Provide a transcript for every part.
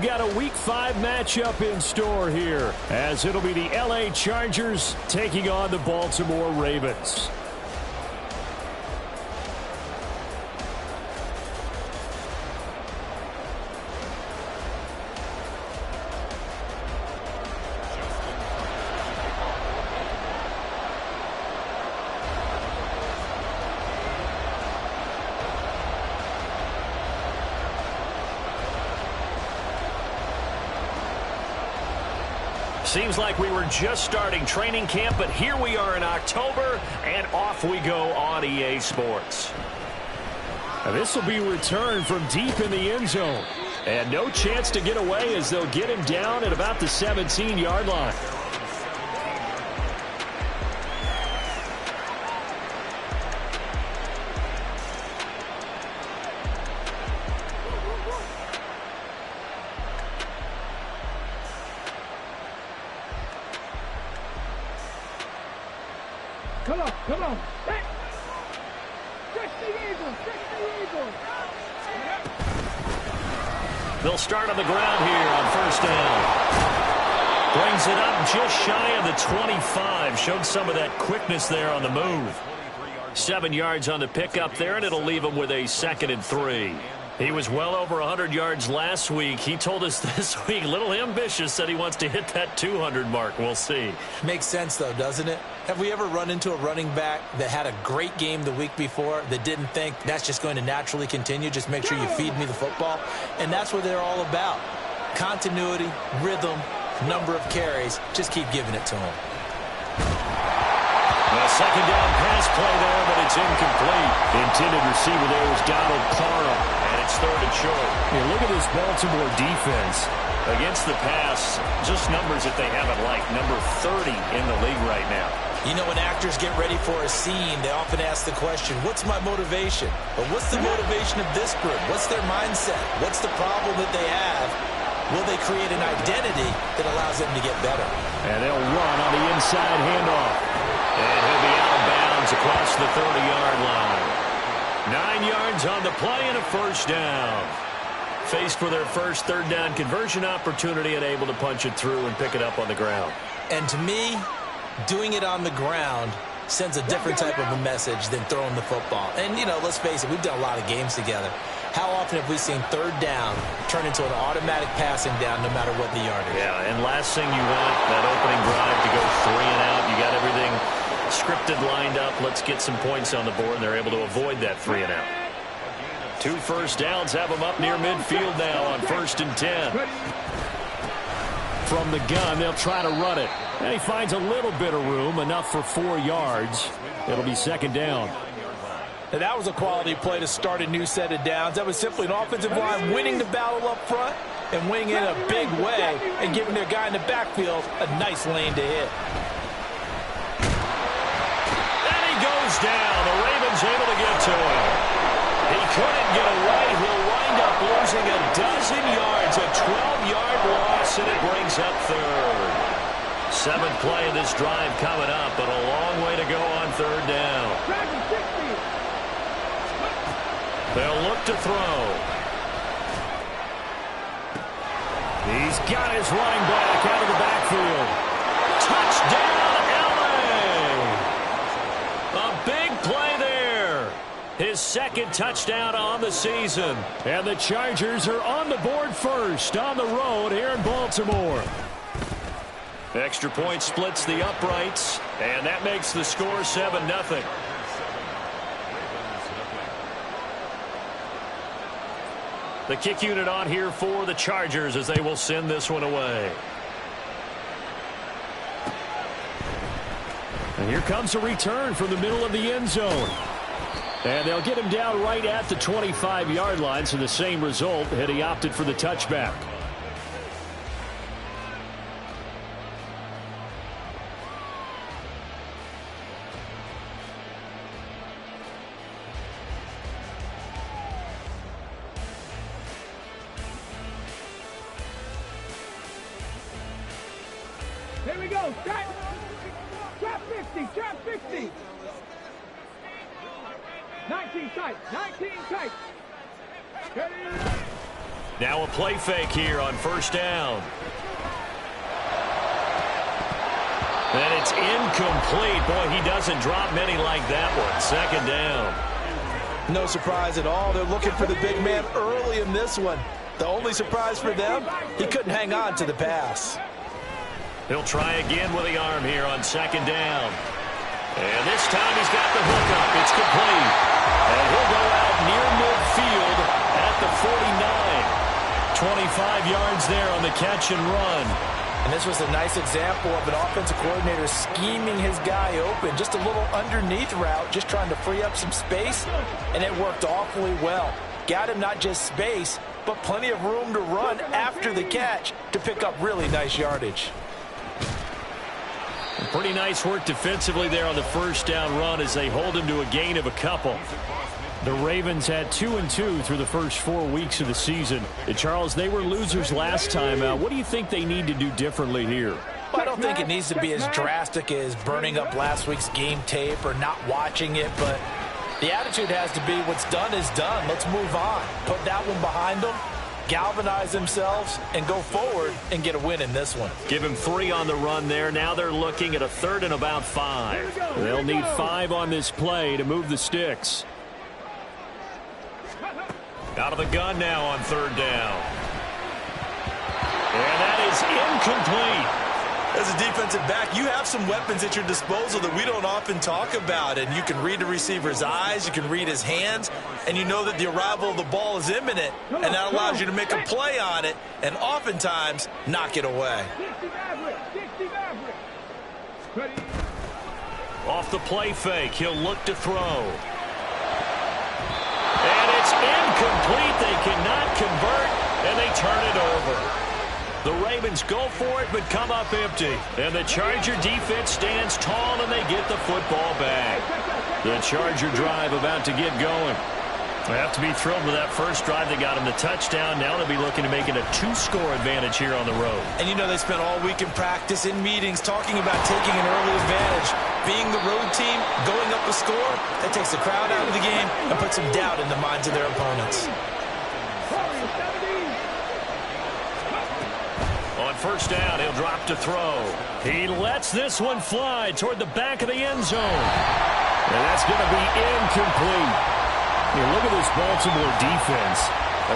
got a Week 5 matchup in store here, as it'll be the LA Chargers taking on the Baltimore Ravens. Seems like we were just starting training camp, but here we are in October, and off we go on EA Sports. This will be returned from deep in the end zone. And no chance to get away as they'll get him down at about the 17-yard line. Come on. Hey. Stretch the Eagles. They'll start on the ground here on first down. Brings it up just shy of the 25. Showed some of that quickness there on the move. 7 yards on the pickup there, and it'll leave him with a 2nd and 3. He was well over 100 yards last week. He told us this week, a little ambitious, said he wants to hit that 200 mark. We'll see. Makes sense, though, doesn't it? Have we ever run into a running back that had a great game the week before that didn't think that's just going to naturally continue? Just make sure you feed me the football. And that's what they're all about. Continuity, rhythm, number of carries. Just keep giving it to him. A second down pass play there, but it's incomplete. The intended receiver there was Donald Parham, and it's 3rd and short. Here, look at this Baltimore defense. Against the pass, just numbers that they haven't liked. Number 30 in the league right now. You know, when actors get ready for a scene, they often ask the question, what's my motivation? But what's the motivation of this group? What's their mindset? What's the problem that they have? Will they create an identity that allows them to get better? And they'll run on the inside handoff. And he'll be out of bounds across the 30-yard line. 9 yards on the play and a first down. Faced for their first 3rd down conversion opportunity and able to punch it through and pick it up on the ground. And to me, doing it on the ground sends a different type of a message than throwing the football. And, you know, let's face it, we've done a lot of games together. How often have we seen 3rd down turn into an automatic passing down no matter what the yardage? Yeah, and last thing you want, that opening drive to go 3 and out. You got everything scripted, lined up. Let's get some points on the board, and they're able to avoid that 3 and out. 2 first downs have them up near midfield now on 1st and 10. From the gun, they'll try to run it. And he finds a little bit of room, enough for 4 yards. It'll be 2nd down. And that was a quality play to start a new set of downs. That was simply an offensive line winning the battle up front and winning in a big way and giving their guy in the backfield a nice lane to hit. And he goes down. The Ravens able to get to him. He couldn't get away. He'll wind up losing a dozen yards, a 12-yard loss, and it brings up 3rd. 7th play of this drive coming up, but a long way to go on 3rd down. They'll look to throw. He's got his running back out of the backfield. Touchdown, LA! A big play there. His 2nd touchdown on the season. And the Chargers are on the board first on the road here in Baltimore. Extra point splits the uprights, and that makes the score 7-0. The kick unit on here for the Chargers as they will send this one away. And here comes a return from the middle of the end zone. And they'll get him down right at the 25-yard line, so the same result had he opted for the touchback. Here we go. Trap 50. 19 tight. Now a play fake here on first down. And it's incomplete. Boy, he doesn't drop many like that one. Second down. No surprise at all. They're looking for the big man early in this one. The only surprise for them, he couldn't hang on to the pass. He'll try again with the arm here on second down. And this time he's got the hook up. It's complete. And he'll go out near midfield at the 49. 25 yards there on the catch and run. And this was a nice example of an offensive coordinator scheming his guy open. Just a little underneath route, just trying to free up some space. And it worked awfully well. Got him not just space, but plenty of room to run after the catch to pick up really nice yardage. Pretty nice work defensively there on the first down run as they hold him to a gain of a couple. The Ravens had 2-2 through the first 4 weeks of the season. Charles, they were losers last time. What do you think they need to do differently here? Well, I don't think it needs to be as drastic as burning up last week's game tape or not watching it, but the attitude has to be what's done is done. Let's move on. Put that one behind them, galvanize themselves, and go forward and get a win in this one. Give him 3 on the run there. Now they're looking at a 3rd and about 5. They'll need 5 on this play to move the sticks. Out of the gun now on third down. And that is incomplete. As a defensive back, you have some weapons at your disposal that we don't often talk about. And you can read the receiver's eyes, you can read his hands, and you know that the arrival of the ball is imminent. And that allows you to make a play on it and oftentimes knock it away. Off the play fake, he'll look to throw. And it's incomplete. They cannot convert, and they turn it over. The Ravens go for it, but come up empty. And the Charger defense stands tall, and they get the football back. The Charger drive about to get going. They have to be thrilled with that first drive. They got him the touchdown. Now they'll be looking to make it a 2-score advantage here on the road. And you know they spent all week in practice, in meetings, talking about taking an early advantage. Being the road team, going up a score, that takes the crowd out of the game and puts some doubt in the minds of their opponents. On first down, he'll drop to throw. He lets this one fly toward the back of the end zone. And that's going to be incomplete. Look at this Baltimore defense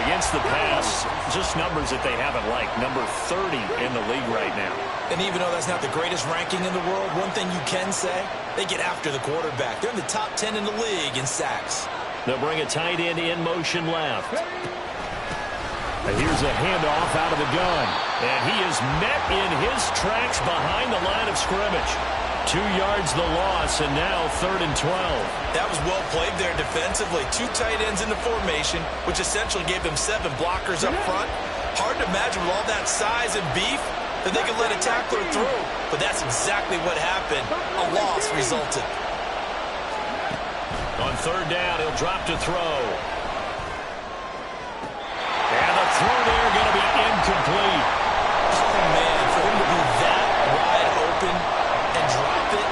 against the pass. Just numbers that they haven't liked. Number 30 in the league right now. And even though that's not the greatest ranking in the world, one thing you can say, they get after the quarterback. They're in the top 10 in the league in sacks. They'll bring a tight end in motion left. And here's a handoff out of the gun. And he is met in his tracks behind the line of scrimmage. 2 yards the loss, and now 3rd and 12. That was well played there defensively. 2 tight ends in the formation, which essentially gave them 7 blockers up front. Hard to imagine with all that size and beef that they could let a tackler through. But that's exactly what happened. A loss resulted. On third down, he'll drop to throw. And the throw there going to be incomplete. Oh, man, for him to be that wide open and drop it.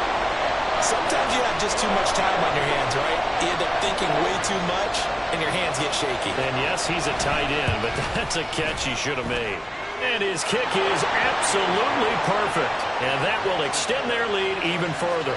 Sometimes you have just too much time on your hands, right? You end up thinking way too much, and your hands get shaky. And yes, he's a tight end, but that's a catch he should have made. And his kick is absolutely perfect. And that will extend their lead even further.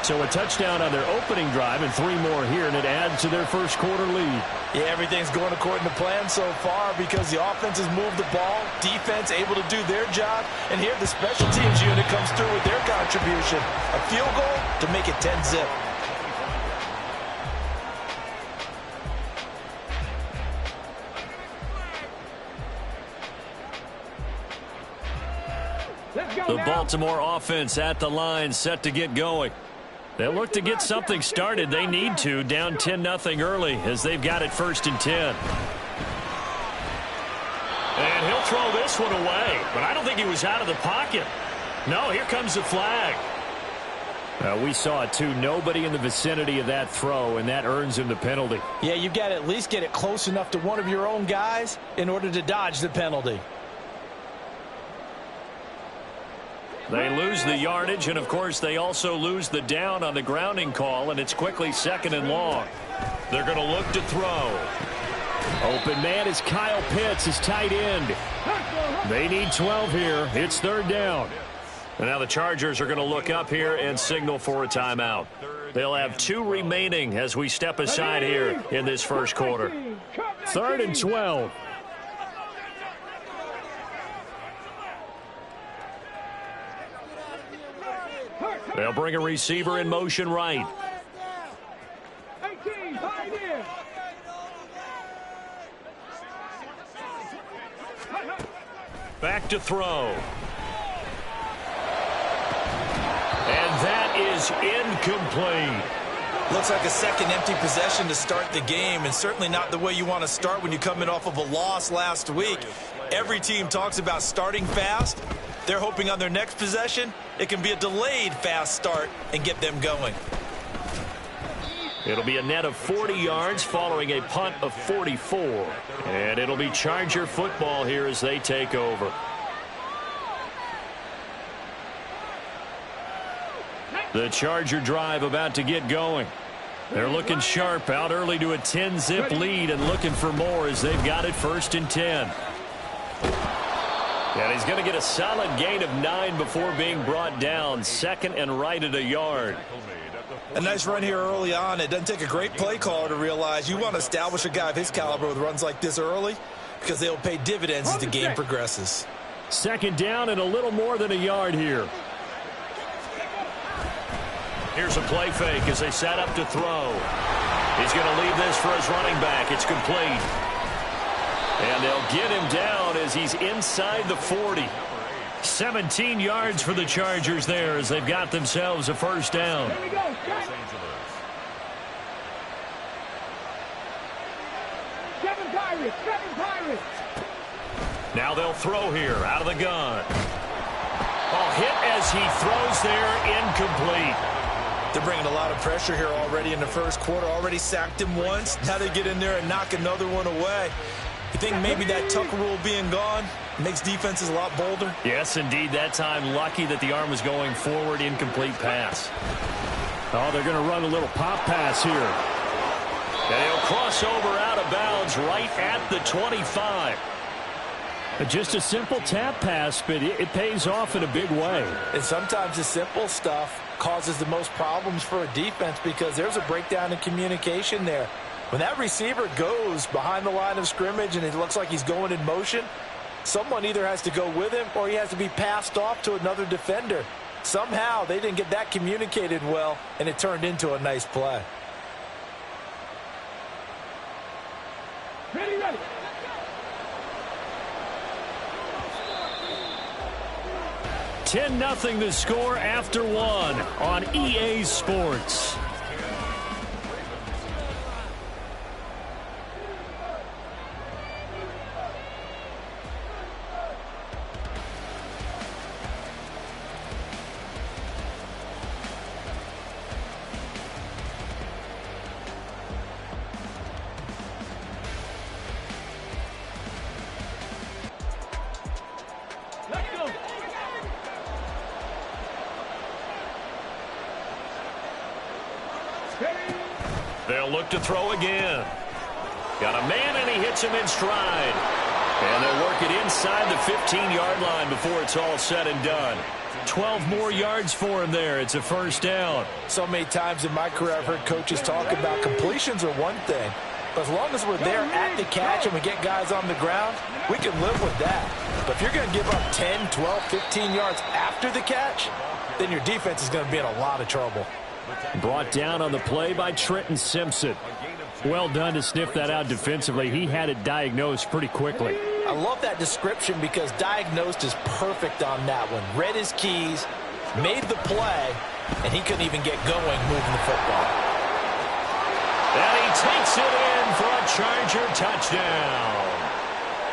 So a touchdown on their opening drive and 3 more here, and it adds to their first quarter lead. Yeah, everything's going according to plan so far because the offense has moved the ball, defense able to do their job, and here the special teams unit comes through with their contribution. A field goal to make it 10-zip. The Baltimore offense at the line, set to get going. They'll look to get something started. They need to, down 10-0 early as they've got it 1st and 10. And he'll throw this one away, but I don't think he was out of the pocket. No, here comes the flag. We saw it too. Nobody in the vicinity of that throw, and that earns him the penalty. Yeah, you've got to at least get it close enough to one of your own guys in order to dodge the penalty. They lose the yardage, and, of course, they also lose the down on the grounding call, and it's quickly 2nd and long. They're going to look to throw. Open man is Kyle Pitts, his tight end. They need 12 here. It's third down. And now the Chargers are going to look up here and signal for a timeout. They'll have 2 remaining as we step aside here in this first quarter. Third and 12. They'll bring a receiver in motion right. 18, hide in. Back to throw. And that is incomplete. Looks like a second empty possession to start the game, and certainly not the way you want to start when you're coming off of a loss last week. Every team talks about starting fast. They're hoping on their next possession, it can be a delayed fast start and get them going. It'll be a net of 40 yards following a punt of 44. And it'll be Charger football here as they take over. The Charger drive about to get going. They're looking sharp, out early to a 10-zip lead and looking for more as they've got it first and 10. And he's going to get a solid gain of 9 before being brought down. Second and right at a yard. A nice run here early on. It doesn't take a great play caller to realize you want to establish a guy of his caliber with runs like this early because they'll pay dividends as the game progresses. Second down and a little more than a yard here. Here's a play fake as they set up to throw. He's going to leave this for his running back. It's complete. And they'll get him down as he's inside the 40. 17 yards for the Chargers there as they've got themselves a first down. Here we go. Seven Pirates. Now they'll throw here out of the gun. Oh, hit as he throws there, incomplete. They're bringing a lot of pressure here already in the first quarter. Already sacked him once. Now they get in there and knock another one away. You think maybe that Tucker rule being gone makes defenses a lot bolder? Yes, indeed. That time, lucky that the arm was going forward. Incomplete pass. Oh, they're going to run a little pop pass here. And he'll cross over out of bounds right at the 25. Just a simple tap pass, but it pays off in a big way. And sometimes the simple stuff causes the most problems for a defense because there's a breakdown in communication there. When that receiver goes behind the line of scrimmage and it looks like he's going in motion, someone either has to go with him or he has to be passed off to another defender. Somehow they didn't get that communicated well, and it turned into a nice play. Ready. 10-0 the score after one on EA Sports. They'll look to throw again. Got a man, and he hits him in stride. And they'll work it inside the 15-yard line before it's all said and done. 12 more yards for him there. It's a first down. So many times in my career I've heard coaches talk about completions are one thing. But as long as we're there at the catch and we get guys on the ground, we can live with that. But if you're going to give up 10, 12, 15 yards after the catch, then your defense is going to be in a lot of trouble. Brought down on the play by Trenton Simpson. Well done to sniff that out defensively. He had it diagnosed pretty quickly. I love that description because diagnosed is perfect on that one. Read his keys, made the play, and he couldn't even get going moving the football. And he takes it in for a Charger touchdown.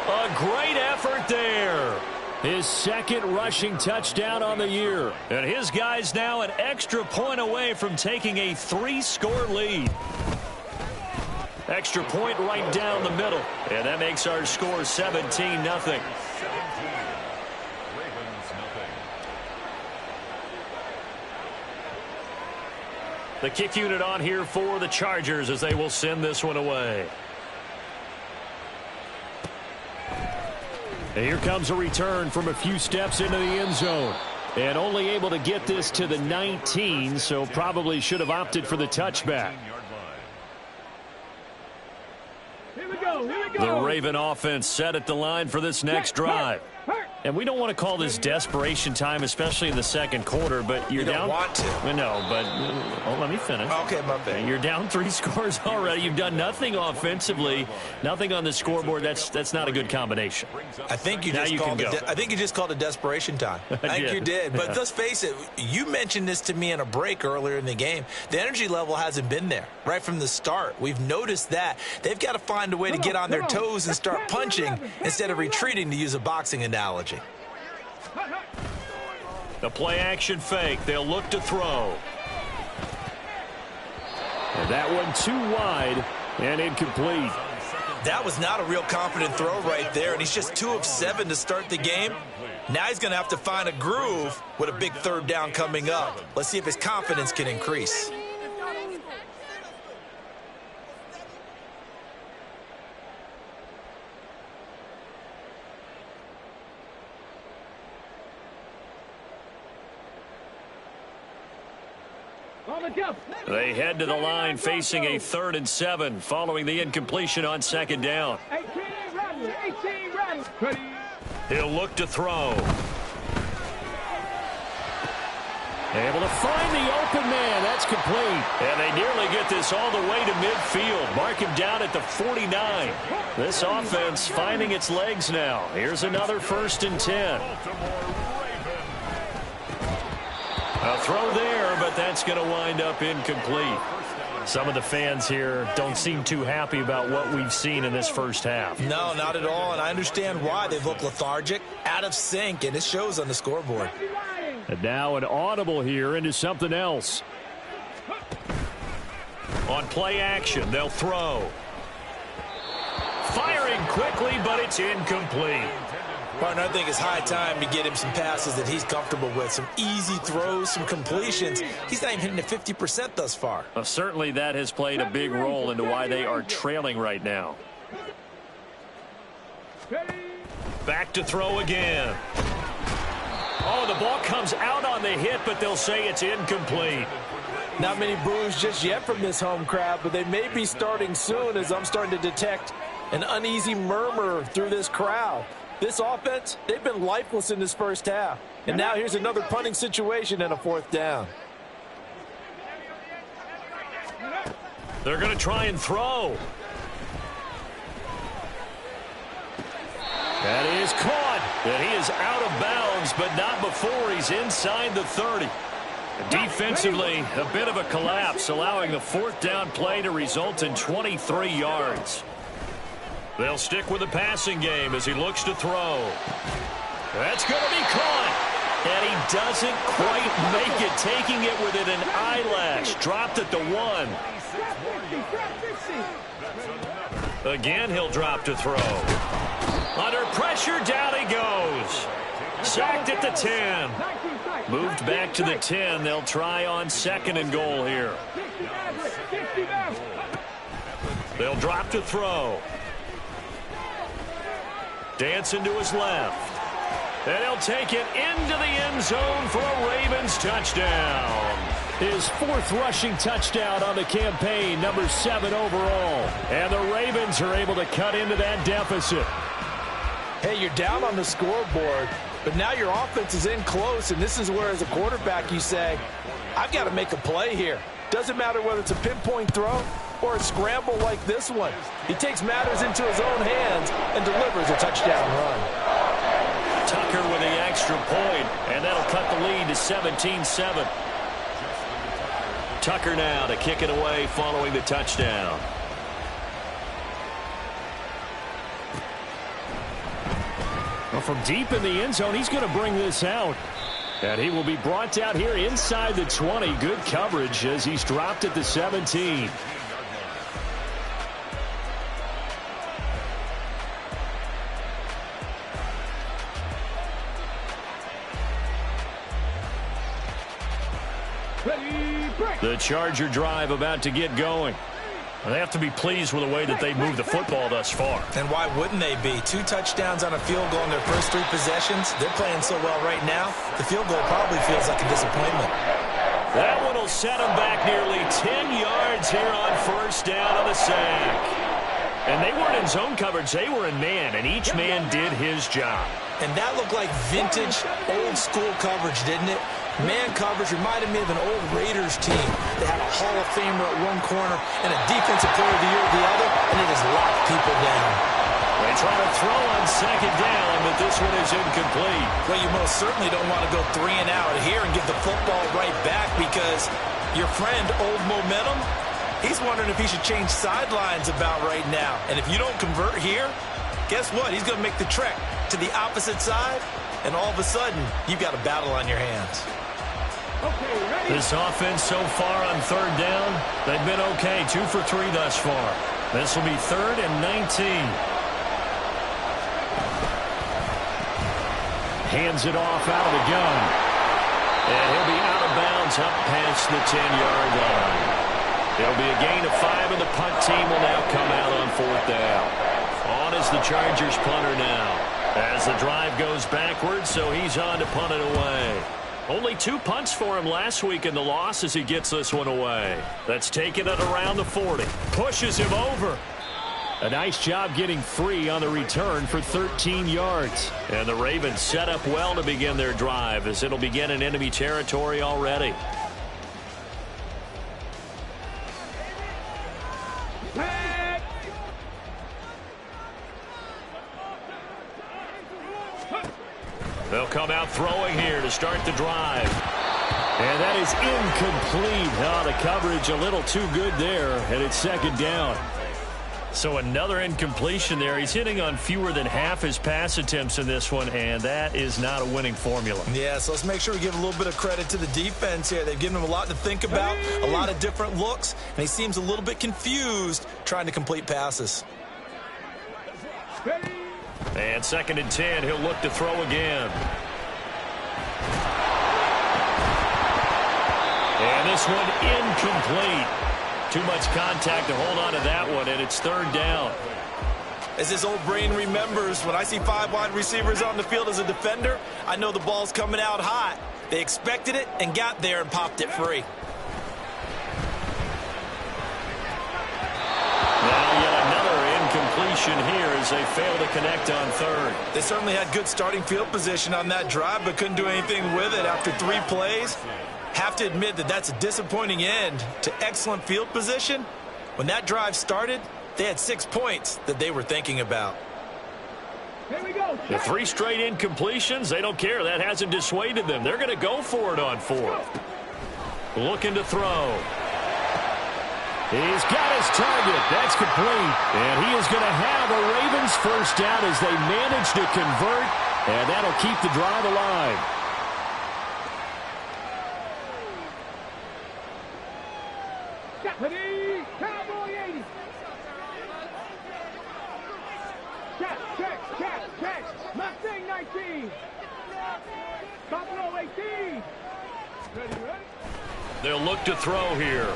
A great effort there. His second rushing touchdown on the year. And his guys now an extra point away from taking a 3-score lead. Extra point right down the middle. And that makes our score 17-0. The kick unit on here for the Chargers as they will send this one away. And here comes a return from a few steps into the end zone. And only able to get this to the 19, so probably should have opted for the touchback. Here we go. The Raven offense set at the line for this next drive. And we don't want to call this desperation time, especially in the second quarter, but you're down. You don't want to. No, but let me finish. Okay, my bad. You're down 3 scores already. You've done nothing offensively, nothing on the scoreboard. That's not a good combination. I think you just called it desperation time. I think you did. But let's face it, you mentioned this to me in a break earlier in the game. The energy level hasn't been there right from the start. We've noticed that. They've got to find a way to get on their toes and start punching instead of retreating, to use a boxing analogy. The play action fake. They'll look to throw. And that one too wide and incomplete. That was not a real confident throw right there, and he's just 2 of 7 to start the game. Now he's going to have to find a groove with a big third down coming up. Let's see if his confidence can increase. They head to the line facing a 3rd and 7 following the incompletion on 2nd down. 18 He'll look to throw. Able to find the open man. That's complete. And they nearly get this all the way to midfield. Mark him down at the 49. This offense finding its legs now. Here's another 1st and 10. A throw there, but that's going to wind up incomplete. Some of the fans here don't seem too happy about what we've seen in this first half. No, not at all, and I understand why. They look lethargic, out of sync, and it shows on the scoreboard. And now an audible here into something else. On play action, they'll throw. Firing quickly, but it's incomplete. Partner, I think it's high time to get him some passes that he's comfortable with, some easy throws, some completions. He's not even hitting at 50% thus far. Well, certainly that has played a big role into why they are trailing right now. Back to throw again. Oh, the ball comes out on the hit, but they'll say it's incomplete. Not many boos just yet from this home crowd, but they may be starting soon, as I'm starting to detect an uneasy murmur through this crowd. This offense, they've been lifeless in this first half. And now here's another punting situation and a 4th down. They're going to try and throw. That is caught. And he is out of bounds, but not before he's inside the 30. Defensively, a bit of a collapse, allowing the 4th down play to result in 23 yards. They'll stick with the passing game as he looks to throw. That's going to be caught. And he doesn't quite make it, taking it within an eyelash. Dropped at the 1. Again, he'll drop to throw. Under pressure, down he goes. Sacked at the 10. Moved back to the 10. They'll try on 2nd and goal here. They'll drop to throw. Dancing to his left. And he'll take it into the end zone for a Ravens touchdown. His 4th rushing touchdown on the campaign, number 7 overall. And the Ravens are able to cut into that deficit. Hey, you're down on the scoreboard, but now your offense is in close, and this is where, as a quarterback, you say, I've got to make a play here. Doesn't matter whether it's a pinpoint throw or a scramble like this one. He takes matters into his own hands and delivers a touchdown run. Tucker with the extra point, and that'll cut the lead to 17-7. Tucker now to kick it away following the touchdown. Well, from deep in the end zone, he's going to bring this out. And he will be brought down here inside the 20. Good coverage as he's dropped at the 17. The Charger drive about to get going. Well, they have to be pleased with the way that they moved the football thus far. And why wouldn't they be? 2 touchdowns on a field goal in their first 3 possessions. They're playing so well right now, the field goal probably feels like a disappointment. That one will set them back nearly 10 yards here on first down on the sack. And they weren't in zone coverage. They were in man, and each man did his job. And that looked like vintage, old-school coverage, didn't it? Man coverage reminded me of an old Raiders team. They had a Hall of Famer at one corner and a Defensive Player of the Year at the other, and they just locked people down. They try to throw on second down, but this one is incomplete. Well, you most certainly don't want to go 3 and out here and give the football right back because your friend, Old Momentum, he's wondering if he should change sidelines about right now. And if you don't convert here, guess what? He's going to make the trek to the opposite side, and all of a sudden, you've got a battle on your hands. This offense so far on third down, they've been okay. 2 for 3 thus far. This will be 3rd and 19. Hands it off out of the gun. And he'll be out of bounds up past the 10-yard line. There'll be a gain of 5, and the punt team will now come out on 4th down. On is the Chargers punter now. As the drive goes backwards, so he's on to punt it away. Only 2 punts for him last week in the loss as he gets this one away. That's taking it around the 40. Pushes him over. A nice job getting free on the return for 13 yards. And the Ravens set up well to begin their drive as it'll begin in enemy territory already. They'll come out throwing here to start the drive. And that is incomplete. Oh, the coverage a little too good there, and it's second down. So another incompletion there. He's hitting on fewer than half his pass attempts in this one, and that is not a winning formula. Yeah, so let's make sure we give a little bit of credit to the defense here. They've given him a lot to think about, a lot of different looks, and he seems a little bit confused trying to complete passes. And 2nd and 10, he'll look to throw again. And this one incomplete. Too much contact to hold on to that one, and it's 3rd down. As his old brain remembers, when I see 5 wide receivers on the field as a defender, I know the ball's coming out hot. They expected it and got there and popped it free. Now yet another incompletion here as they fail to connect on 3rd. They certainly had good starting field position on that drive, but couldn't do anything with it after 3 plays. Have to admit that that's a disappointing end to excellent field position. When that drive started, they had 6 points that they were thinking about. Here we go. The 3 straight incompletions, they don't care. That hasn't dissuaded them. They're going to go for it on 4th. Looking to throw. He's got his target. That's complete. And he is going to have a Ravens first down as they manage to convert. And that'll keep the drive alive. Ready, Cowboy 80. Check. Mustang 19. Buffalo 18. Ready? They'll look to throw here.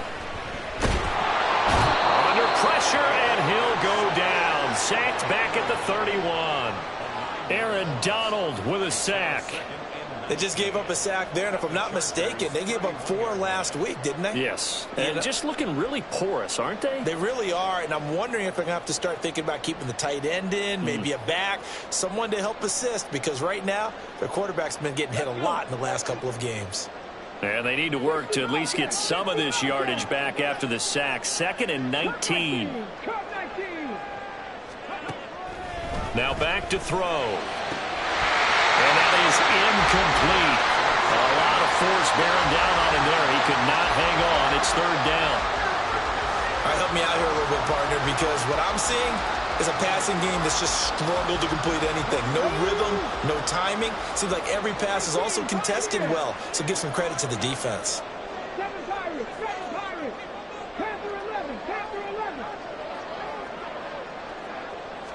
Under pressure, and he'll go down. Sacked back at the 31. Aaron Donald with a sack. They just gave up a sack there, and if I'm not mistaken, they gave up 4 last week, didn't they? Yes. And just looking really porous, aren't they? They really are, and I'm wondering if they're going to have to start thinking about keeping the tight end in, maybe a back, someone to help assist, because right now, their quarterback's been getting hit a lot in the last couple of games. And they need to work to at least get some of this yardage back after the sack. 2nd and 19. Now back to throw. And that is incomplete. A lot of force bearing down on him there. He could not hang on. It's 3rd down. All right, help me out here a little bit, partner, because what I'm seeing is a passing game that's just struggled to complete anything. No rhythm, no timing. Seems like every pass is also contested well, so give some credit to the defense. 7 Pirates. Panther 11.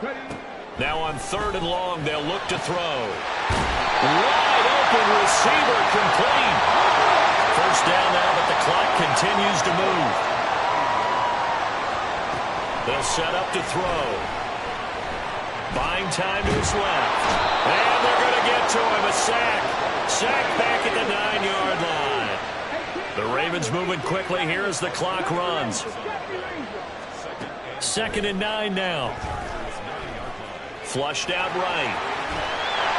Ready. Now on 3rd and long, they'll look to throw. Wide open receiver complete. First down now, but the clock continues to move. They'll set up to throw. Buying time to his left. And they're going to get to him. A sack. Sack back at the 9-yard line. The Ravens moving quickly here as the clock runs. 2nd and 9 now. Flushed out right.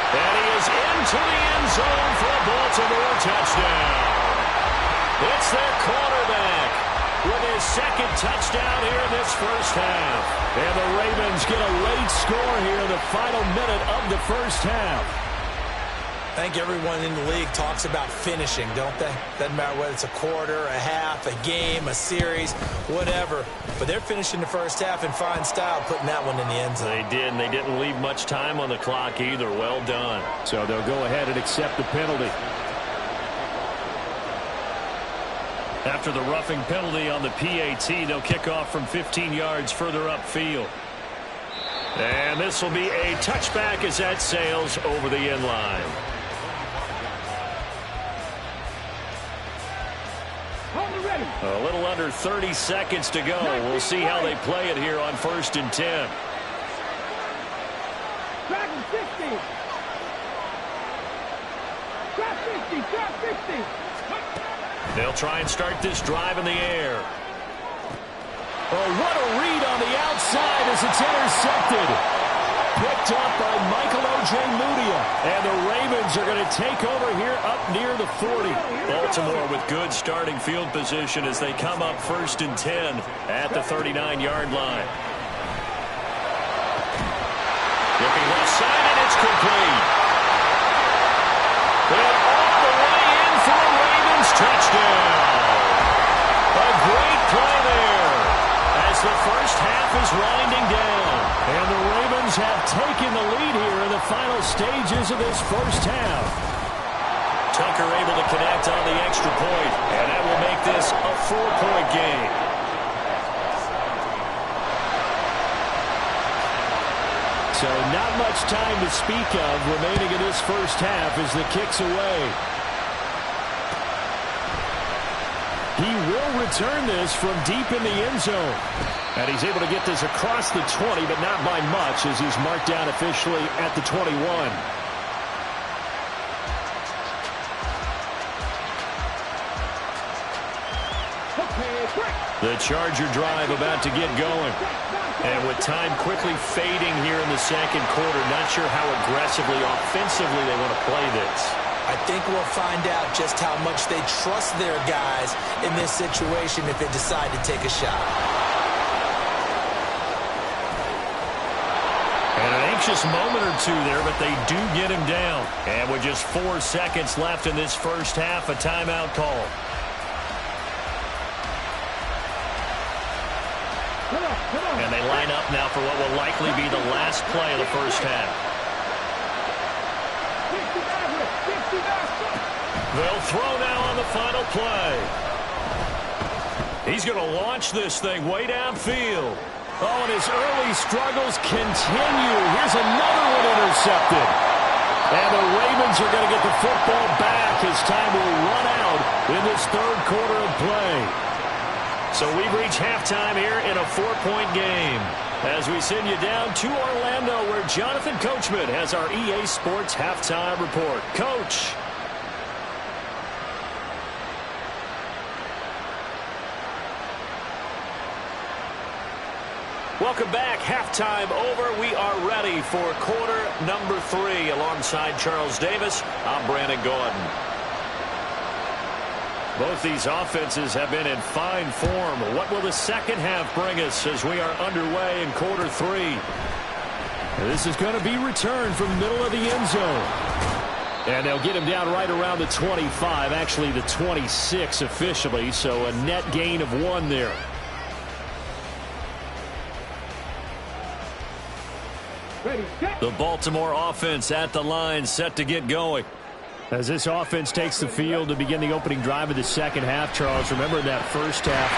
And he is into the end zone for a Baltimore touchdown. It's their quarterback with his 2nd touchdown here in this first half. And the Ravens get a late score here in the final minute of the first half. I think everyone in the league talks about finishing, don't they? Doesn't matter whether it's a quarter, a half, a game, a series, whatever. But they're finishing the first half in fine style, putting that one in the end zone. They did, and they didn't leave much time on the clock either. Well done. So they'll go ahead and accept the penalty. After the roughing penalty on the PAT, they'll kick off from 15 yards further upfield. And this will be a touchback as that sails over the end line. A little under 30 seconds to go. We'll see how they play it here on 1st and 10. Drop 60. Drop 50. Drop 50. They'll try and start this drive in the air. Oh, what a read on the outside as it's intercepted. Picked up by Michael Ojemudia. And the Ravens are going to take over here up near the 40. Baltimore with good starting field position as they come up 1st and 10 at the 39-yard line. Looking left side, and it's complete. And all the way in for a Ravens touchdown. A great play there as the first half is winding down. And the Ravens have taken the lead here in the final stages of this first half. Tucker able to connect on the extra point, and that will make this a 4-point game. So not much time to speak of remaining in this first half as the kick's away. He will return this from deep in the end zone. And he's able to get this across the 20, but not by much as he's marked down officially at the 21. The Charger drive about to get going. And with time quickly fading here in the second quarter, not sure how aggressively, offensively they want to play this. I think we'll find out just how much they trust their guys in this situation if they decide to take a shot. And an anxious moment or two there, but they do get him down. And with just 4 seconds left in this first half, a timeout call. And they line up now for what will likely be the last play of the first half. They'll throw now on the final play. He's going to launch this thing way downfield. Oh, and his early struggles continue. Here's another one intercepted. And the Ravens are going to get the football back as time will run out in this third quarter of play. So we've reached halftime here in a 4-point game as we send you down to Orlando where Jonathan Coachman has our EA Sports halftime report. Coach. Welcome back. Halftime over. We are ready for quarter number 3 alongside Charles Davis. I'm Brandon Gordon. Both these offenses have been in fine form. What will the second half bring us as we are underway in quarter 3? This is going to be returned from the middle of the end zone. And they'll get him down right around the 25, actually the 26 officially, so a net gain of 1 there. The Baltimore offense at the line, set to get going. As this offense takes the field to begin the opening drive of the second half, Charles, remember that first half,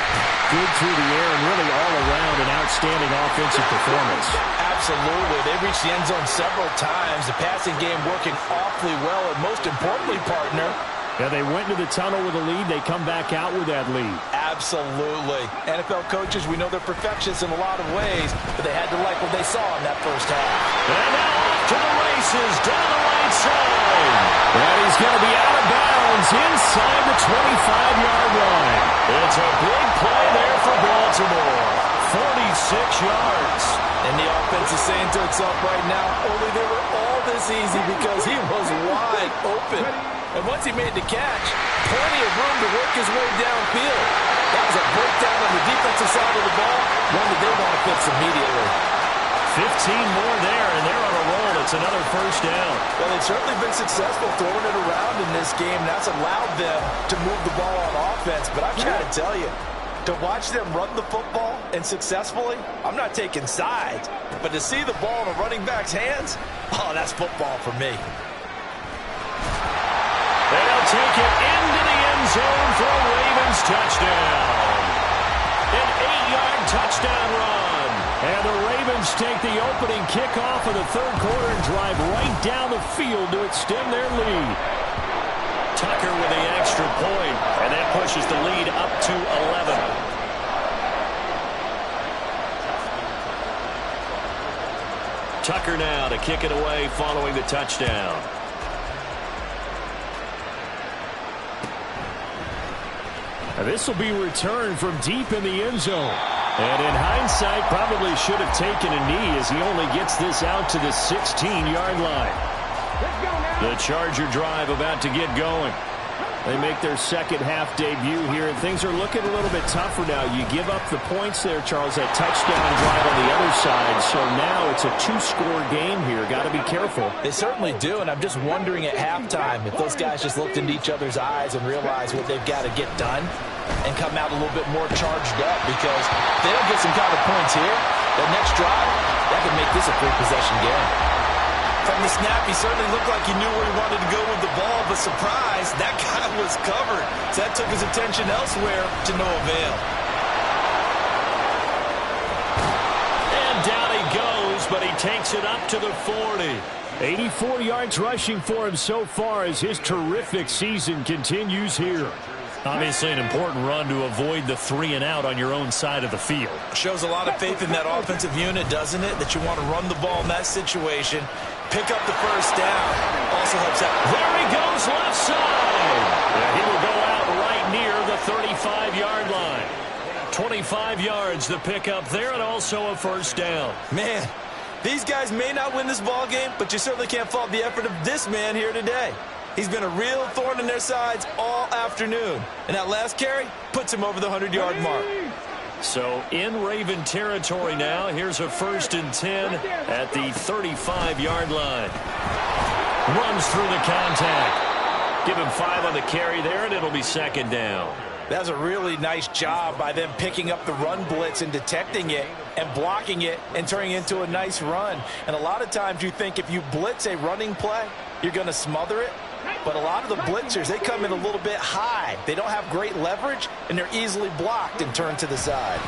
good through the air and really all around an outstanding offensive performance. Absolutely. They reached the end zone several times. The passing game working awfully well. And most importantly, partner, Yeah, they went into the tunnel with a lead. They come back out with that lead. Absolutely. NFL coaches, we know they're perfectionists in a lot of ways, but they had to like what they saw in that first half. And now off to the races, down the right side. And he's going to be out of bounds inside the 25-yard line. It's a big play there for Baltimore. 46 yards. And the offense is saying to itself right now, only they were all this easy because he was wide open. And once he made the catch, plenty of room to work his way downfield. That was a breakdown on the defensive side of the ball, one that they want to fix immediately. 15 more there, and they're on a roll. It's another first down. Well, they've certainly been successful throwing it around in this game. That's allowed them to move the ball on offense. But I've got to tell you, to watch them run the football and successfully, I'm not taking sides. But to see the ball in a running back's hands, oh, that's football for me. They'll take it into the end zone for a Ravens touchdown. An 8-yard touchdown run. And the Ravens take the opening kickoff of the third quarter and drive right down the field to extend their lead. Tucker with the extra point, and that pushes the lead up to 11. Tucker now to kick it away following the touchdown. This will be returned from deep in the end zone. And in hindsight, probably should have taken a knee as he only gets this out to the 16-yard line. The Charger drive about to get going. They make their second-half debut here, and things are looking a little bit tougher now. You give up the points there, Charles, that touchdown drive on the other side. So now it's a two-score game here. Got to be careful. They certainly do, and I'm just wondering at halftime if those guys just looked into each other's eyes and realized what they've got to get done and come out a little bit more charged up, because if they don't get some kind of points here, that next drive, that could make this a three-possession game. From the snap, he certainly looked like he knew where he wanted to go with the ball, but surprise, that guy was covered. So that took his attention elsewhere to no avail. And down he goes, but he takes it up to the 40. 84 yards rushing for him so far as his terrific season continues here. Obviously an important run to avoid the 3-and-out on your own side of the field. Shows a lot of faith in that offensive unit, doesn't it? That you want to run the ball in that situation. Pick up the first down. Also helps out. There he goes, left side. Yeah, he will go out right near the 35-yard line. 25 yards the pickup there, and also a first down. Man, these guys may not win this ball game, but you certainly can't fault the effort of this man here today. He's been a real thorn in their sides all afternoon. And that last carry puts him over the 100-yard mark. So in Raven territory now. Here's a 1st and 10 at the 35-yard line. Runs through the contact. Give him 5 on the carry there, and it'll be second down. That's a really nice job by them picking up the run blitz and detecting it and blocking it and turning it into a nice run. And a lot of times you think if you blitz a running play, you're going to smother it. But a lot of the blitzers, they come in a little bit high. They don't have great leverage, and they're easily blocked and turned to the side.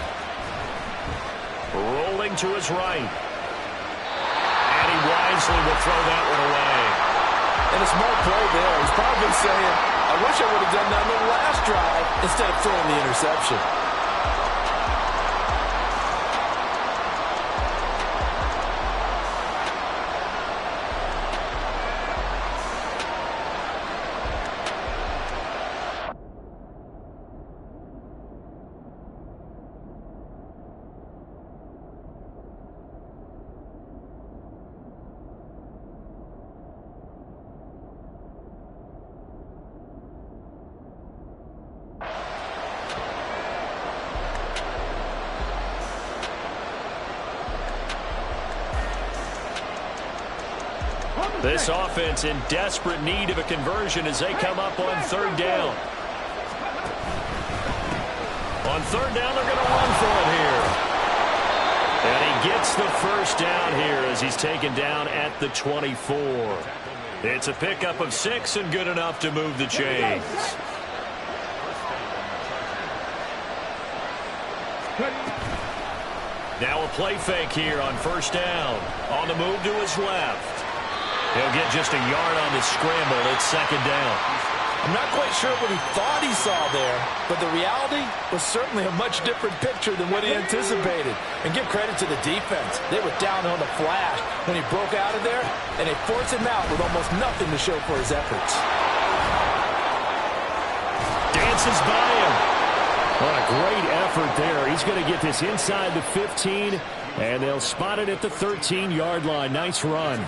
Rolling to his right. And he wisely will throw that one away. And a smart play there. He's probably saying, I wish I would have done that on the last drive instead of throwing the interception. This offense in desperate need of a conversion as they come up on 3rd down. On 3rd down, they're going to run for it here. And he gets the first down here as he's taken down at the 24. It's a pickup of 6 and good enough to move the chains. Now a play fake here on 1st down. On the move to his left. He'll get just a yard on the scramble. It's 2nd down. I'm not quite sure what he thought he saw there, but the reality was certainly a much different picture than what he anticipated. And give credit to the defense. They were down on the flash when he broke out of there, and they forced him out with almost nothing to show for his efforts. Dances by him. What a great effort there. He's going to get this inside the 15, and they'll spot it at the 13-yard line. Nice run.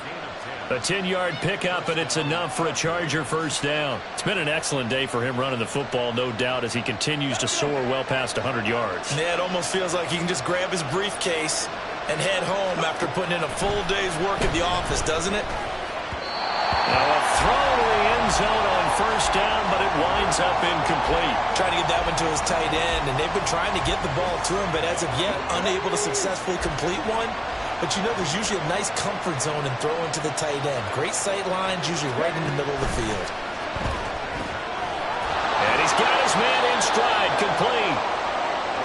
A 10-yard pickup, and it's enough for a Charger first down. It's been an excellent day for him running the football, no doubt, as he continues to soar well past 100 yards. Yeah, it almost feels like he can just grab his briefcase and head home after putting in a full day's work at the office, doesn't it? Now a throw to the end zone on first down, but it winds up incomplete. Trying to get that one to his tight end, and they've been trying to get the ball to him, but as of yet, unable to successfully complete one. But you know, there's usually a nice comfort zone in throwing to the tight end. Great sight lines, usually right in the middle of the field. And he's got his man in stride, complete.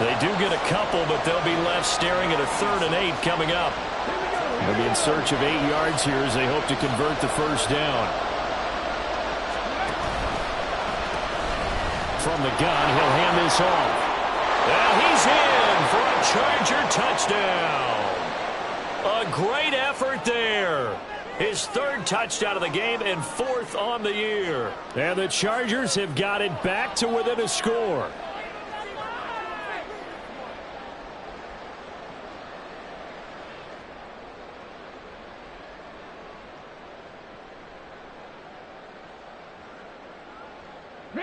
They do get a couple, but they'll be left staring at a 3rd and 8 coming up. They'll be in search of 8 yards here as they hope to convert the first down. From the gun, he'll hand this off. And he's in for a Charger touchdown. A great effort there. His 3rd touchdown of the game and 4th on the year. And the Chargers have got it back to within a score.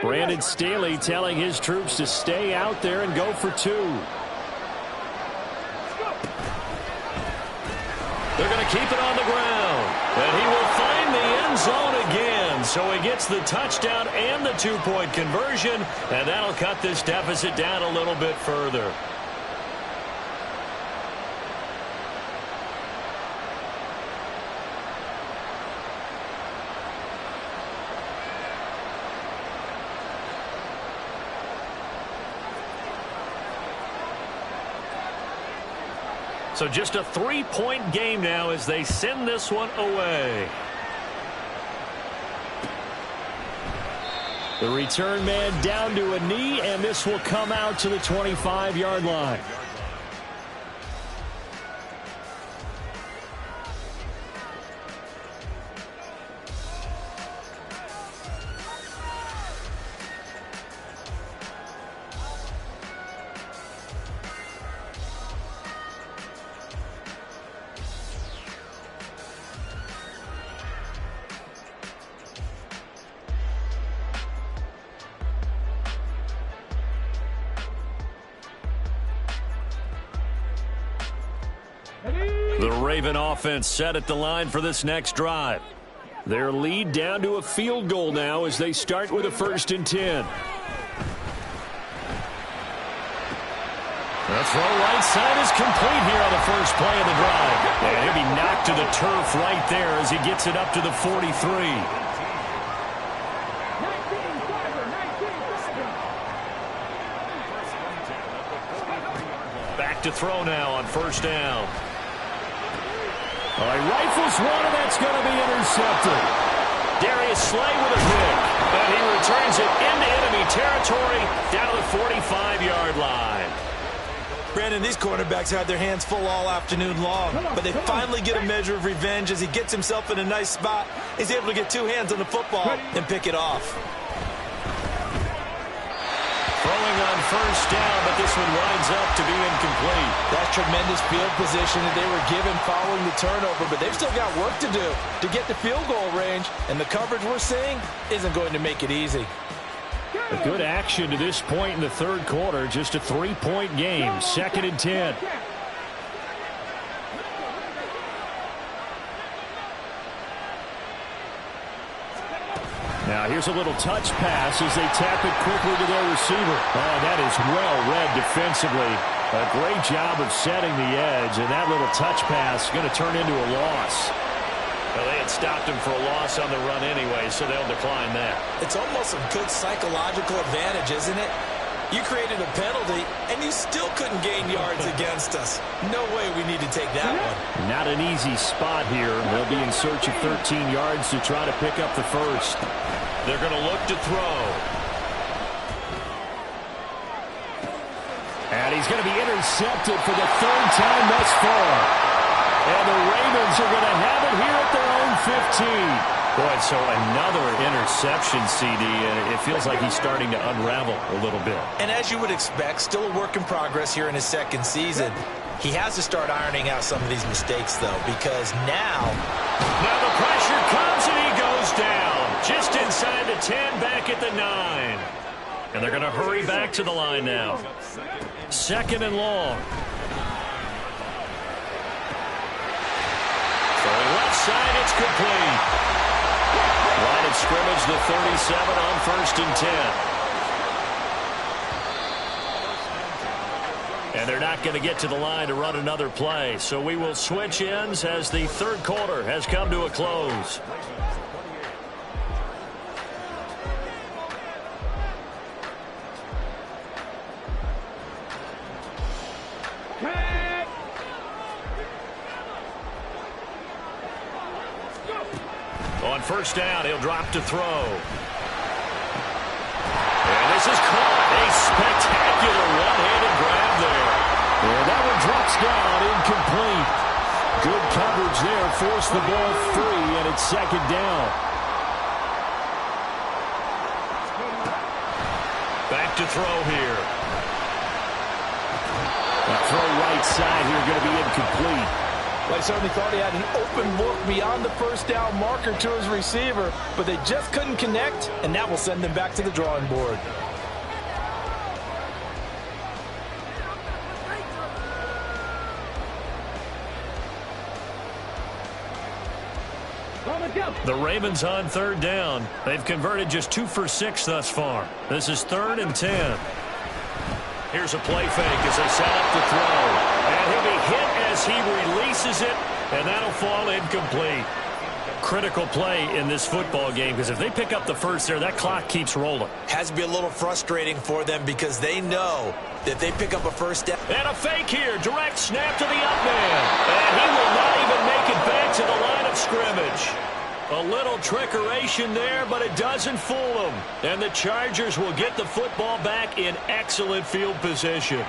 Brandon Staley telling his troops to stay out there and go for 2. They're going to keep it on the ground. And he will find the end zone again. So he gets the touchdown and the 2-point conversion. And that'll cut this deficit down a little bit further. So just a 3-point game now as they send this one away. The return man down to a knee, and this will come out to the 25-yard line. The Raven offense set at the line for this next drive. Their lead down to a field goal now as they start with a 1st and 10. The throw right side is complete here on the first play of the drive. And he'll be knocked to the turf right there as he gets it up to the 43. Back to throw now on first down. He rifles one, and that's going to be intercepted. Darius Slay with a pick. And he returns it into enemy territory down to the 45-yard line. Brandon, these quarterbacks had their hands full all afternoon long, but they finally get a measure of revenge as he gets himself in a nice spot. He's able to get 2 hands on the football and pick it off. Throwing on first down, but this one winds up to be incomplete. That's tremendous field position that they were given following the turnover, but they've still got work to do to get the field goal range, and the coverage we're seeing isn't going to make it easy. A good action to this point in the 3rd quarter. Just a 3-point game. 2nd and 10. Now here's a little touch pass as they tap it quickly to their receiver. Oh, that is well read defensively. A great job of setting the edge, and that little touch pass is going to turn into a loss. Well, they had stopped him for a loss on the run anyway, so they'll decline that. It's almost a good psychological advantage, isn't it? You created a penalty, and you still couldn't gain yards against us. No way we need to take that one. Not an easy spot here. They'll be in search of 13 yards to try to pick up the first. They're going to look to throw. And he's going to be intercepted for the third time thus far. And the Ravens are going to have it here at their own 15. Boy, so another interception, CD, and it feels like he's starting to unravel a little bit. And as you would expect, still a work in progress here in his second season. He has to start ironing out some of these mistakes, though, because now the pressure comes and he goes down. Just inside the 10, back at the 9. And they're going to hurry back to the line now. Second and long. Throwing left side, it's complete. Line of scrimmage, the 37 on 1st and 10. And they're not going to get to the line to run another play. So we will switch ends as the third quarter has come to a close. On first down, he'll drop to throw. And this is caught. A spectacular one-handed grab there. And that one drops down, incomplete. Good coverage there, forced the ball free, and it's second down. Back to throw here. That throw right side here going to be incomplete. I certainly thought he had an open look beyond the first down marker to his receiver, but they just couldn't connect, and that will send them back to the drawing board. The Ravens on third down. They've converted just 2 for 6 thus far. This is 3rd and 10. Here's a play fake as they set up to throw. And he'll be hit as he releases it, and that'll fall incomplete. Critical play in this football game, because if they pick up the first there, that clock keeps rolling. has to be a little frustrating for them because they know that they pick up a first down. And a fake here. Direct snap to the up man. And he will not even make it back to the line of scrimmage. A little trickeration there, but it doesn't fool them. And the Chargers will get the football back in excellent field position.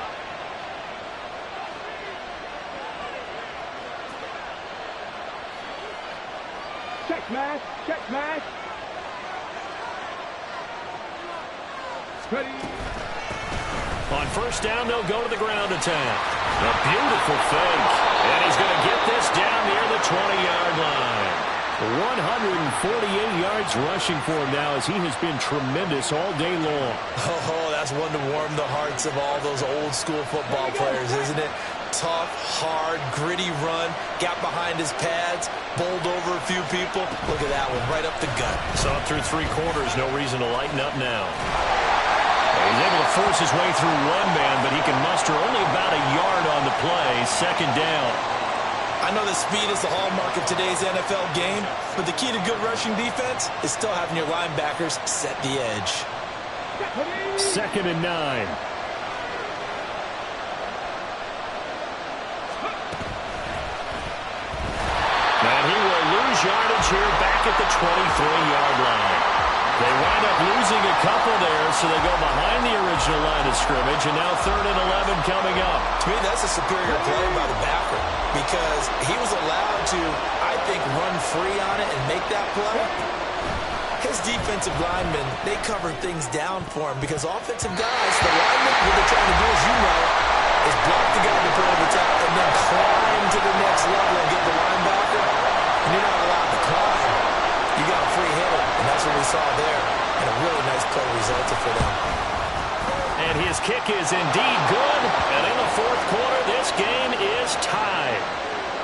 Check smash, check smash. Ready. On first down, they'll go to the ground attack. A beautiful fake. And he's going to get this down near the 20-yard line. 148 yards rushing for him now as he has been tremendous all day long. Oh, that's one to warm the hearts of all those old school football players, isn't it? Tough, hard, gritty run, got behind his pads, bowled over a few people. Look at that one, right up the gut. Saw it through 3 quarters, no reason to lighten up now. He's able to force his way through one man, but he can muster only about a yard on the play. Second down. I know that speed is the hallmark of today's NFL game, but the key to good rushing defense is still having your linebackers set the edge. Second and 9. And he will lose yardage here back at the 23-yard line. They wind up losing a couple there, so they go behind the original line of scrimmage, and now 3rd and 11 coming up. To me, that's a superior play by the backer because he was allowed to, I think, run free on it and make that play. His defensive linemen, they covered things down for him because offensive guys, the linemen, what they're trying to do, as you know, is block the guy to play the top and then climb to the next level and get the linebacker. And you're not allowed to climb. You got a free hitter, and that's what we saw there. And a really nice play resulted for them. And his kick is indeed good. And in the 4th quarter, this game is tied.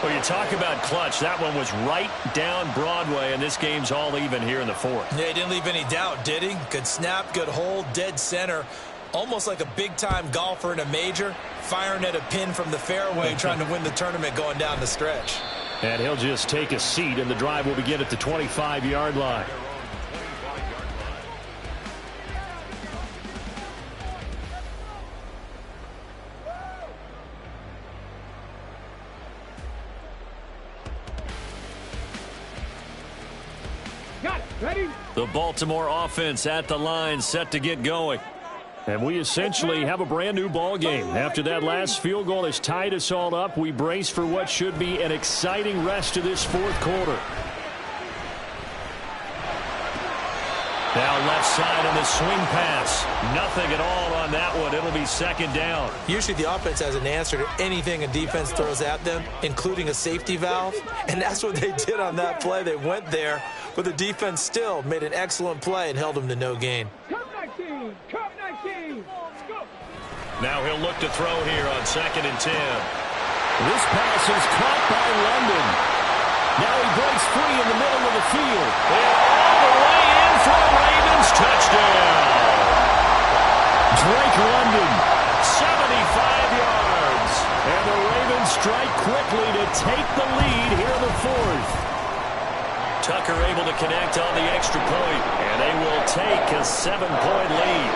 Well, you talk about clutch. That one was right down Broadway, and this game's all even here in the 4th. Yeah, he didn't leave any doubt, did he? Good snap, good hold, dead center. Almost like a big-time golfer in a major, firing at a pin from the fairway, trying to win the tournament going down the stretch. And he'll just take a seat, and the drive will begin at the 25-yard line. Got it. Ready? The Baltimore offense at the line, set to get going. And we essentially have a brand new ball game. After that last field goal has tied us all up, we brace for what should be an exciting rest of this fourth quarter. Now left side on the swing pass. Nothing at all on that one. It'll be second down. Usually the offense has an answer to anything a defense throws at them, including a safety valve. And that's what they did on that play. They went there, but the defense still made an excellent play and held them to no gain. Cup 19! Cup 19! Let's go! Now he'll look to throw here on 2nd and 10. This pass is caught by London. Now he breaks free in the middle of the field. And all the way in for a Ravens touchdown. Drake London, 75 yards. and the Ravens strike quickly to take the lead here in the fourth. Tucker able to connect on the extra point, and they will take a 7-point lead.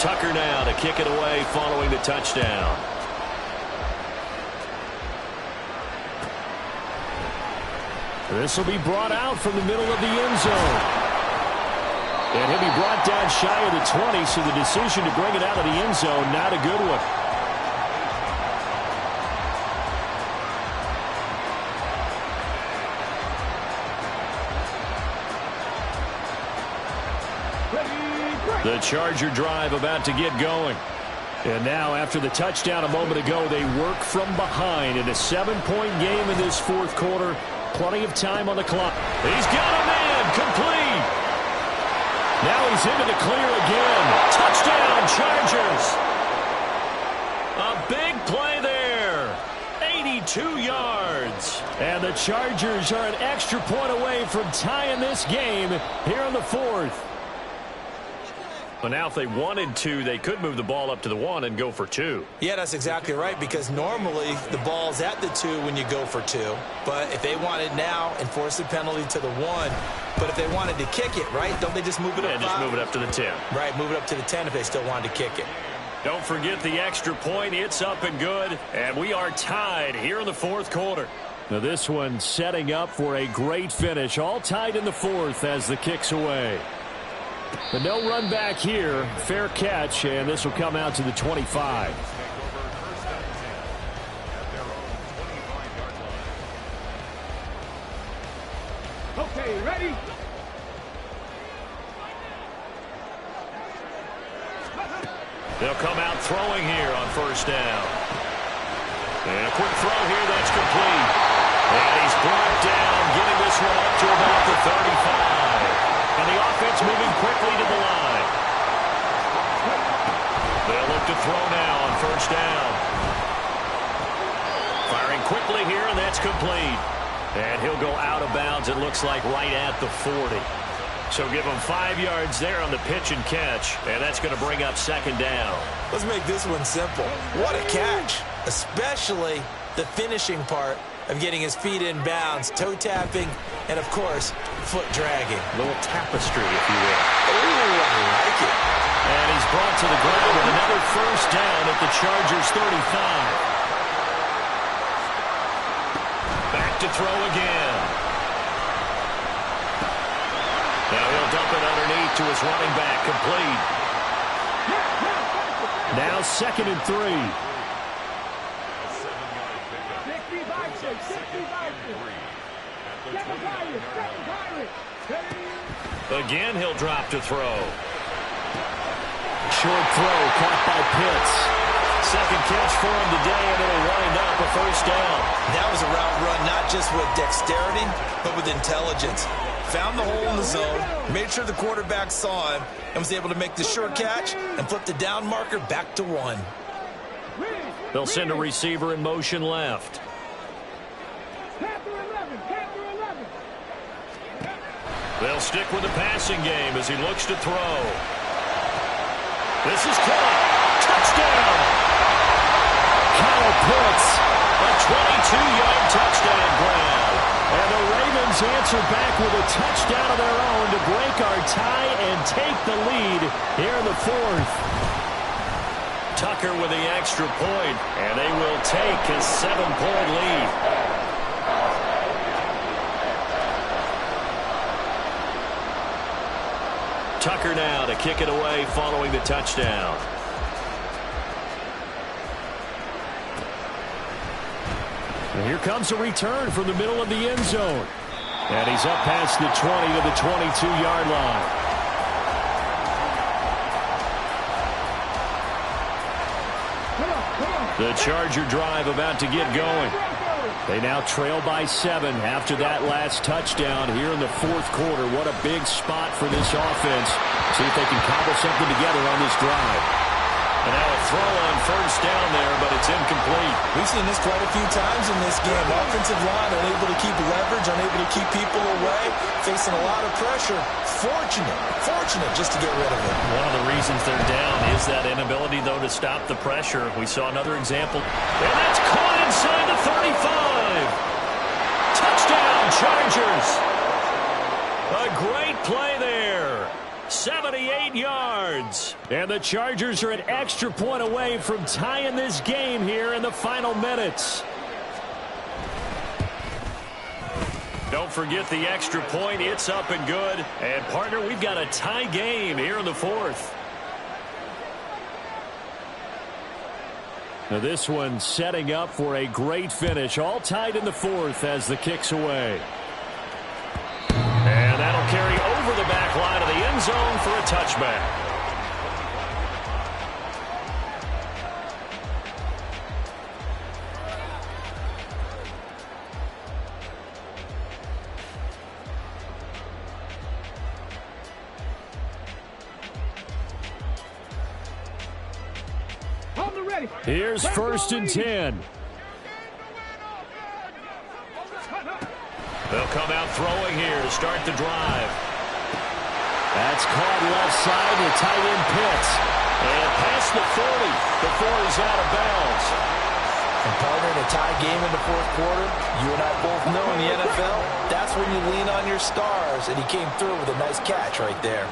Tucker now to kick it away following the touchdown. This will be brought out from the middle of the end zone. And he'll be brought down shy of the 20, so the decision to bring it out of the end zone, not a good one. The Charger drive about to get going. And now, after the touchdown a moment ago, they work from behind in a 7-point game in this fourth quarter. Plenty of time on the clock. He's got a man complete. Now he's into the clear again. Touchdown, Chargers. A big play there. 82 yards. And the Chargers are an extra point away from tying this game here in the fourth. But now if they wanted to, they could move the ball up to the 1 and go for 2. Yeah, that's exactly right, because normally the ball's at the 2 when you go for 2. But if they want it now, enforce the penalty to the 1. But if they wanted to kick it, right, don't they just move it up? And just move it up to the 10. Right, move it up to the 10 if they still wanted to kick it. Don't forget the extra point. It's up and good. And we are tied here in the fourth quarter. Now this one setting up for a great finish. All tied in the fourth as the kick's away. But no run back here. Fair catch, and this will come out to the 25. Okay, ready? They'll come out throwing here on first down. And a quick throw here that's complete. And he's brought down, getting this one up to about the 35. And the offense moving quickly to the line. They'll look to throw now on first down. Firing quickly here, and that's complete. And he'll go out of bounds, it looks like, right at the 40. So give him 5 yards there on the pitch and catch, and that's going to bring up second down. Let's make this one simple. What a catch, especially the finishing part of getting his feet in bounds, toe tapping, and, of course, foot dragging. A little tapestry, if you will. Ooh, I like it. And he's brought to the ground with another first down at the Chargers' 35. Back to throw again. Now he'll dump it underneath to his running back, complete. Now 2nd and 3. 65. Again, he'll drop to throw. Short throw caught by Pitts. Second catch for him today, and it'll wind up a first down. That was a route run not just with dexterity, but with intelligence. Found the hole in the zone, made sure the quarterback saw him, and was able to make the short catch and flip the down marker back to 1. They'll send a receiver in motion left. They'll stick with the passing game as he looks to throw. This is caught. Touchdown! Kyle Pitts. A 22-yard touchdown grab. And the Ravens answer back with a touchdown of their own to break our tie and take the lead here in the fourth. Tucker with the extra point, and they will take a 7-point lead. Tucker now to kick it away following the touchdown. And here comes a return from the middle of the end zone. And he's up past the 20 to the 22-yard line. The Charger drive about to get going. They now trail by 7 after that last touchdown here in the fourth quarter. What a big spot for this offense. See if they can cobble something together on this drive. And now a throw on first down there, but it's incomplete. We've seen this quite a few times in this game. Offensive line unable to keep leverage, unable to keep people away, facing a lot of pressure. Fortunate just to get rid of it. One of the reasons they're down is that inability, though, to stop the pressure. We saw another example. And that's caught inside the 35. Touchdown, Chargers. A great play there. 78 yards. And the Chargers are an extra point away from tying this game here in the final minutes. Don't forget the extra point. It's up and good. And, partner, we've got a tie game here in the fourth. Now this one setting up for a great finish. All tied in the fourth as the kick's away. And that'll carry over the back line of the end zone for a touchback. Here's first and 10. They'll come out throwing here to start the drive. That's caught left side to tight end Pitts. And past the 40 before he's out of bounds. And partner, in a tie game in the fourth quarter, you and I both know in the NFL, that's when you lean on your stars. And he came through with a nice catch right there.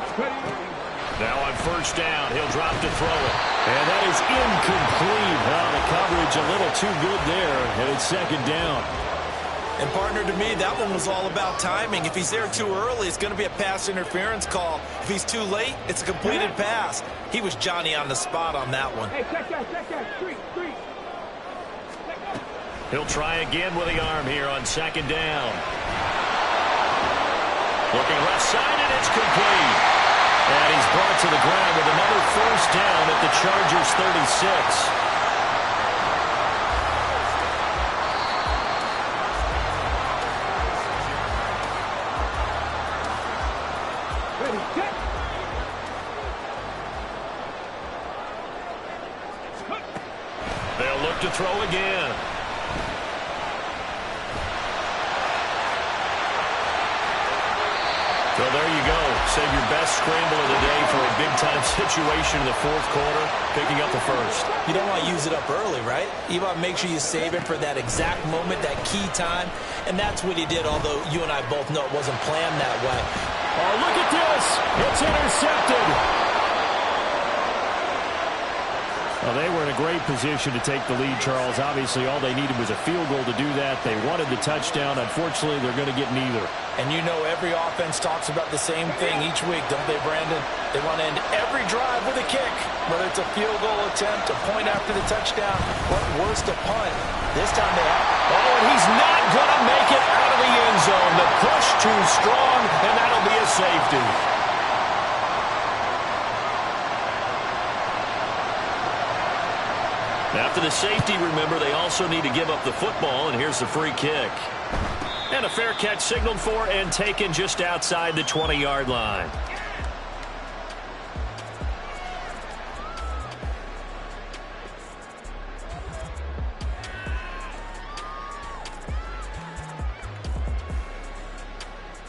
Now on first down, he'll drop to throw it. And that is incomplete. Well, the coverage a little too good there, and it's second down. And, partner, to me, that one was all about timing. If he's there too early, it's going to be a pass interference call. If he's too late, it's a completed pass. He was Johnny on the spot on that one. Hey, check that. Street. He'll try again with the arm here on second down. Looking left side, and it's complete. And he's brought to the ground with another first down at the Chargers' 36. Ready, set. They'll look to throw again. So there you go. Save your best scramble of the day for a big-time situation in the fourth quarter, picking up the first. You don't want to use it up early, right? You want to make sure you save it for that exact moment, that key time. And that's what he did, although you and I both know it wasn't planned that way. Oh, look at this. It's intercepted. Well, they were in a great position to take the lead, Charles. Obviously, all they needed was a field goal to do that. They wanted the touchdown. Unfortunately, they're going to get neither. And you know every offense talks about the same thing each week, don't they, Brandon? They want to end every drive with a kick, whether it's a field goal attempt, a point after the touchdown, or worse, a punt. This time they have. Oh, and he's not going to make it out of the end zone. The push too strong, and that'll be a safety. After the safety, remember, they also need to give up the football, and here's the free kick. And a fair catch signaled for and taken just outside the 20-yard line.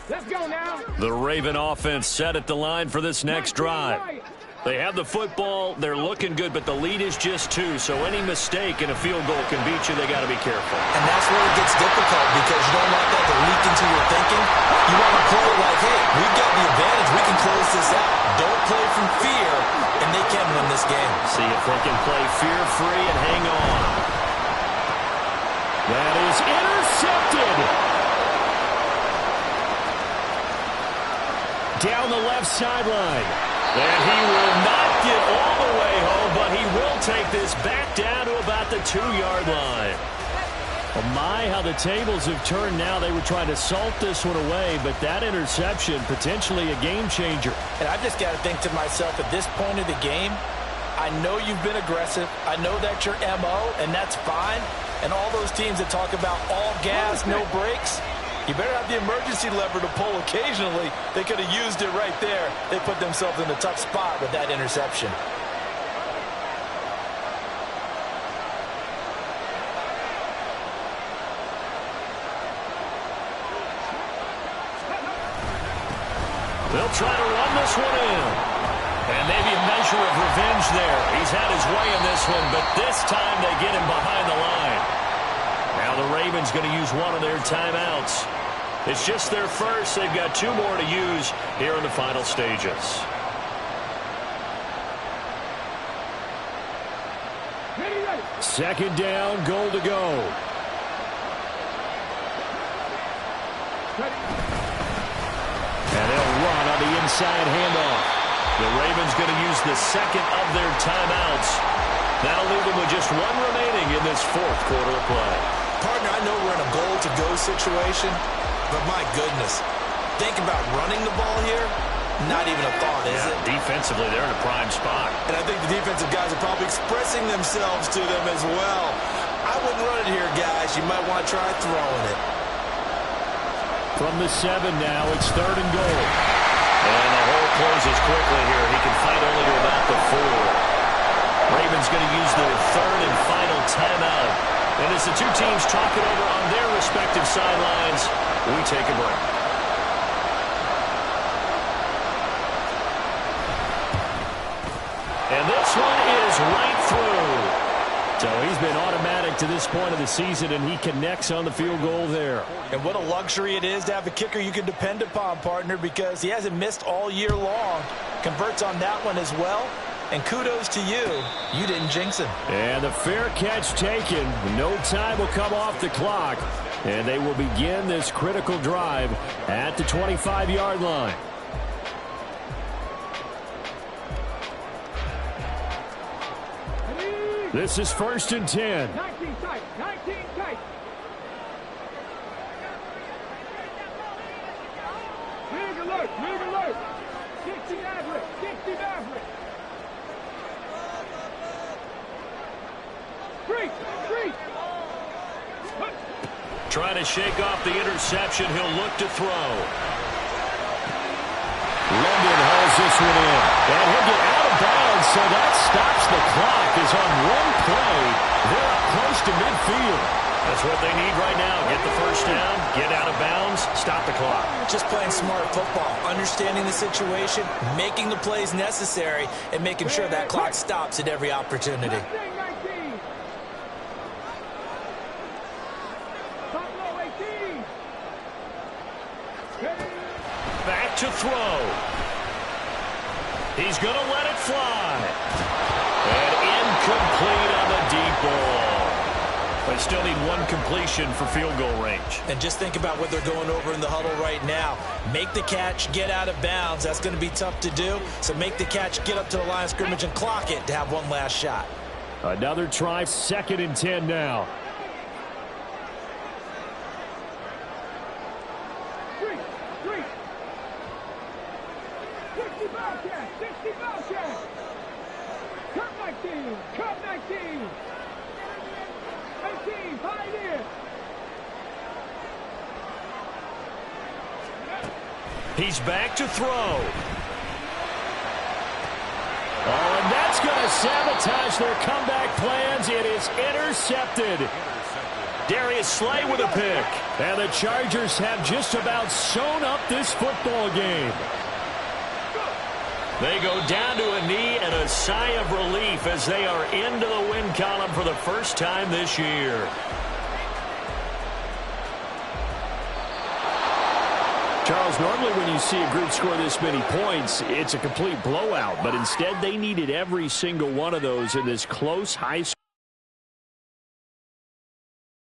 Let's go now. The Raven offense set at the line for this next drive. They have the football. They're looking good, but the lead is just 2. So any mistake in a field goal can beat you. They got to be careful. And that's where it gets difficult because you don't want that to leak into your thinking. You want to play like, hey, we've got the advantage. We can close this out. Don't play from fear, and they can win this game. See if they can play fear-free and hang on. That is intercepted. Down the left sideline. And he will not get all the way home, but he will take this back down to about the 2-yard line. Oh my, how the tables have turned now. They were trying to salt this one away, but that interception, potentially a game changer. And I've just got to think to myself, at this point of the game, I know you've been aggressive. I know that's your MO, and that's fine. And all those teams that talk about all gas, no brakes, you better have the emergency lever to pull occasionally. They could have used it right there. They put themselves in a tough spot with that interception. They'll try to run this one in. And maybe a measure of revenge there. He's had his way in this one, but this time they get him behind the line. Now the Ravens going to use one of their timeouts. It's just their first. They've got 2 more to use here in the final stages. Second down, goal to go. And they'll run on the inside handoff. The Ravens going to use the second of their timeouts. That'll leave them with just 1 remaining in this 4th quarter of play. Partner, I know we're in a goal-to-go situation, but my goodness, think about running the ball here. Not even a thought, is it? Defensively, they're in a prime spot. And I think the defensive guys are probably expressing themselves to them as well. I wouldn't run it here, guys. You might want to try throwing it. From the 7 now, it's 3rd and goal. And the hole closes quickly here. He can fight only to about the 4. Ravens going to use their 3rd and final timeout. And as the 2 teams talk it over on their respective sidelines, we take a break. And this one is right through. So he's been automatic to this point of the season, and he connects on the field goal there. And what a luxury it is to have a kicker you can depend upon, partner, because he hasn't missed all year long. Converts on that one as well. And kudos to you. You didn't jinx him. And the fair catch taken. No time will come off the clock. And they will begin this critical drive at the 25-yard line. This is 1st and 10. 19 tight, 19 tight. Big alert, big alert. 60 average, 60 average. Free. Trying to shake off the interception. He'll look to throw. London hauls this one in. And he'll get out of bounds, so that stops the clock. Is on one play. They're up close to midfield. That's what they need right now. Get the first down, get out of bounds, stop the clock. Just playing smart football, understanding the situation, making the plays necessary, and making sure that clock stops at every opportunity. 19. Top low, 18. Back to throw. He's going to let it fly. And incomplete on the deep ball. They still need 1 completion for field goal range. And just think about what they're going over in the huddle right now. Make the catch, get out of bounds. That's going to be tough to do. So make the catch, get up to the line of scrimmage, and clock it to have 1 last shot. Another try, 2nd and 10 now. Three. 60 Bobcat, 60 Bobcat. Cut 19, cut 19. 18, Pioneer. He's back to throw. Oh, and that's going to sabotage their comeback plans. It is intercepted. Darius Slay with a pick. And the Chargers have just about sewn up this football game. They go down to a knee and a sigh of relief as they are into the win column for the first time this year. Charles, normally when you see a group score this many points, it's a complete blowout. But instead, they needed every single one of those in this close, high